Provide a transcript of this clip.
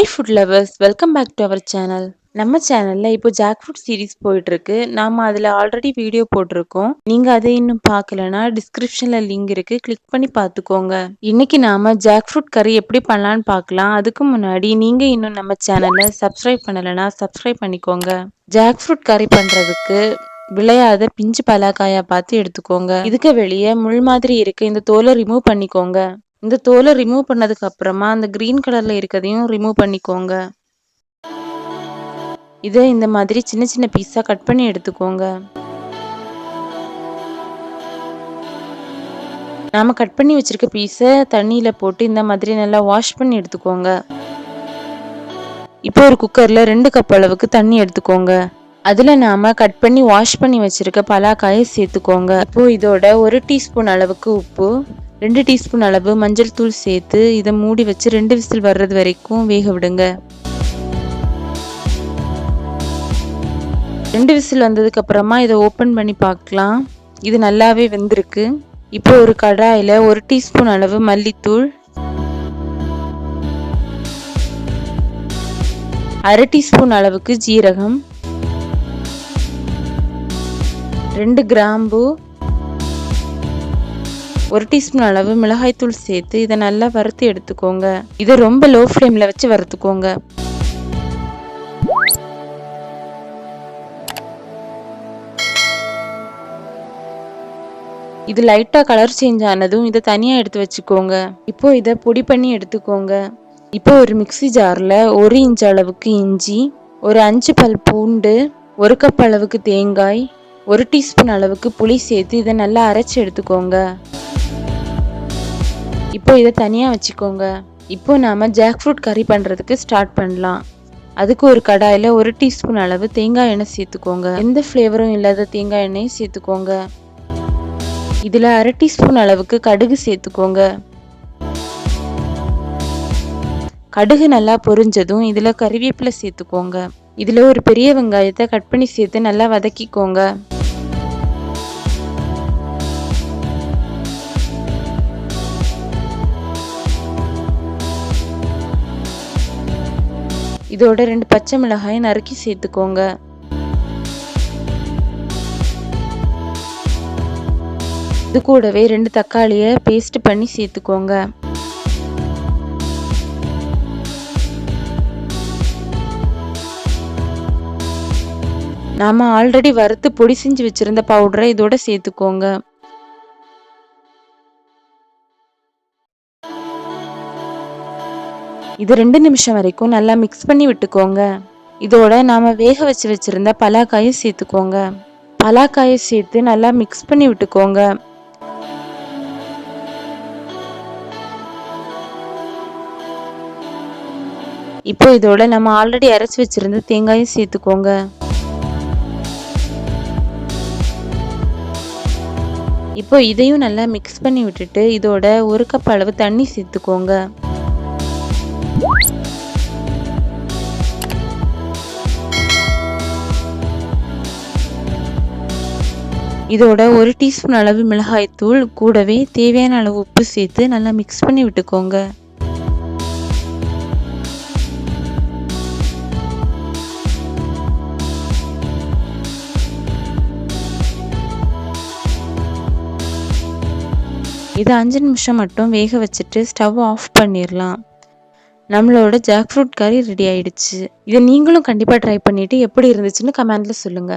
Hi food lovers, welcome back to our channel. நம்ம சேனல்ல இப்போ ஜாக்ஃப்ரூட் சீரிஸ் போயிட்டு இருக்கு. நாம அதுல ஆல்ரெடி வீடியோ போட்டிருக்கோம். நீங்க அதை இன்னும் பார்க்கலனா டிஸ்கிரிப்ஷன்ல லிங்க் இருக்கு, கிளிக் பண்ணி பார்த்துக்கோங்க. இன்னைக்கு நாம ஜாக்ஃப்ரூட் கறி எப்படி பண்ணலான்னு பார்க்கலாம். அதுக்கு முன்னாடி நீங்க இன்னும் நம்ம சேனலை சப்ஸ்கிரைப் பண்ணலனா சப்ஸ்கிரைப் பண்ணிக்கோங்க. ஜாக்ஃப்ரூட் கறி பண்றதுக்கு விளையாத பிஞ்சு பலாக்காயா பார்த்து எடுத்துக்கோங்க. இதுக்கு வெளியே முள் மாதிரி இருக்கு, இந்த தோலை ரிமூவ் பண்ணிக்கோங்க. இந்த தோலை ரிமூவ் பண்ணதுக்கு அப்புறமா அந்த கிரீன் கலர்ல இருக்கதையும் ரிமூவ் பண்ணிக்கோங்க. இதை இந்த மாதிரி சின்ன சின்ன பீஸா கட் பண்ணி எடுத்துக்கோங்க. நாம கட் பண்ணி வச்சிருக்க பீஸை தண்ணியில போட்டு இந்த மாதிரி நல்லா வாஷ் பண்ணி எடுத்துக்கோங்க. இப்போ ஒரு குக்கர்ல 2 கப் அளவுக்கு தண்ணி எடுத்துக்கோங்க. அதுல நாம கட் பண்ணி வாஷ் பண்ணி வச்சிருக்க பலாக்காயை சேர்த்துக்கோங்க. இப்போ இதோட 1 டீஸ்பூன் அளவுக்கு உப்பு, 2 டீஸ்பூன் அளவு மஞ்சள் தூள் சேர்த்து இதை மூடி வச்சு 2 விசில் வர்றது வரைக்கும் வேக விடுங்க. 2 விசில் வந்ததுக்கு அப்புறமா இதை ஓப்பன் பண்ணி பார்க்கலாம். இது நல்லாவே வெந்திருக்கு. இப்போ ஒரு கடாயில 1 டீஸ்பூன் அளவு மல்லித்தூள், 1/2 டீஸ்பூன் அளவுக்கு ஜீரகம், 2 கிராம்பு, 1 டீஸ்பூன் அளவு மிளகாய்த்தூள் சேர்த்து இதை நல்லா வறுத்து எடுத்துக்கோங்க. இதை ரொம்ப லோ ஃப்ளேம்ல வச்சு வறுத்துக்கோங்க. இது லைட்டா கலர் சேஞ்ச் ஆனதும் இதை தனியா எடுத்து வச்சுக்கோங்க. இப்போ இதை பொடி பண்ணி எடுத்துக்கோங்க. இப்போ ஒரு மிக்ஸி ஜார்ல 1 இன்ச் அளவுக்கு இஞ்சி, ஒரு 5 பல் பூண்டு, 1 கப் அளவுக்கு தேங்காய், 1 டீஸ்பூன் அளவுக்கு புளி சேர்த்து இதை நல்லா அரைச்சு எடுத்துக்கோங்க. இப்போ இதை தனியா வச்சுக்கோங்க. இப்போ நாம ஜாக்ஃப்ரூட் கறி பண்றதுக்கு ஸ்டார்ட் பண்ணலாம். அதுக்கு ஒரு கடாயில 1 டீஸ்பூன் அளவு தேங்காய் எண்ணெய் சேர்த்துக்கோங்க. எந்த ஃப்ளேவரும் இல்லாத தேங்காய் எண்ணெய் சேர்த்துக்கோங்க. இதுல 1/2 டீஸ்பூன் அளவுக்கு கடுகு சேர்த்துக்கோங்க. கடுகு நல்லா பொரிஞ்சதும் இதுல கறிவேப்பிலை சேர்த்துக்கோங்க. இதுல ஒரு பெரிய வெங்காயத்தை கட் பண்ணி சேர்த்து நல்லா வதக்கிக்கோங்க. இதோட 2 பச்சை மிளகாய் நறுக்கி சேர்த்துக்கோங்க. இது கூடவே 2 தக்காளியை பேஸ்ட் பண்ணி சேர்த்துக்கோங்க. நாம ஆல்ரெடி வறுத்து பொடி செஞ்சு வச்சிருந்த பவுடரை இதோட சேர்த்துக்கோங்க. இது 2 நிமிஷம் வரைக்கும் நல்லா மிக்ஸ் பண்ணி விட்டுக்கோங்க. இதோட நாம வேக வச்சிருந்த பலாக்காயை சேர்த்துக்கோங்க. பலாக்காயை சேர்த்து நல்லா மிக்ஸ் பண்ணி விட்டுக்கோங்க. இப்போ இதோட நம்ம ஆல்ரெடி அரைச்சு வச்சிருந்த தேங்காயை சேர்த்துக்கோங்க. இப்போ இதையும் நல்லா மிக்ஸ் பண்ணி விட்டுட்டு இதோட 1 கப் அளவு தண்ணி சேர்த்துக்கோங்க. இதோட 1 டீஸ்பூன் அளவு மிளகாய்த்தூள் கூடவே தேவையான அளவு உப்பு சேர்த்து நல்லா மிக்ஸ் பண்ணி விட்டுக்கோங்க. இது 5 நிமிஷம் மட்டும் வேக வச்சுட்டு ஸ்டவ் ஆஃப் பண்ணிடலாம். நம்மளோட ஜாக்ஃப்ரூட் கறி ரெடி ஆயிடுச்சு. இதை நீங்களும் கண்டிப்பா ட்ரை பண்ணிட்டு எப்படி இருந்துச்சுன்னு கமெண்ட்ல சொல்லுங்க.